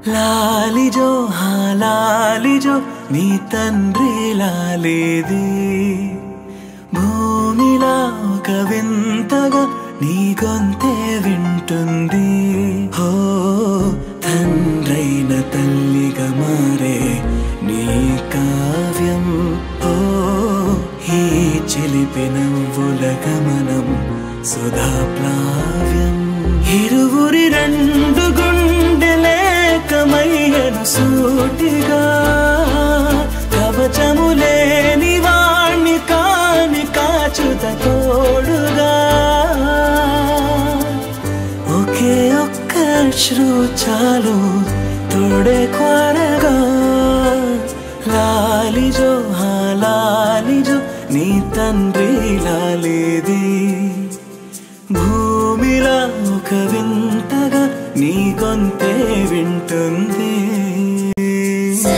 లాలిజో లాలిజో నీ తండ్రి లాలేది భూమిలా ఒక వింతగా నీ గొంతే వింటుంది హో తండ్రైన తల్లిగా మారే నీ కావ్యం హో ఈ చిలిపి నవ్వుల గమనం సుధా ప్లావ్యం ఇరువురి రెండు గుండెలేకమయ్యను సూటిగా కవచములేని వాణ్ణి కాని కాచుత తోడుగా ఒకే ఒక్క అశ్రు చాలు తోడే కొరగా లాలిజో లాలిజో నీ తండ్రి లాలేది భూమిలా ఒక వింతగా నీ గొంతే వింటుంది Sa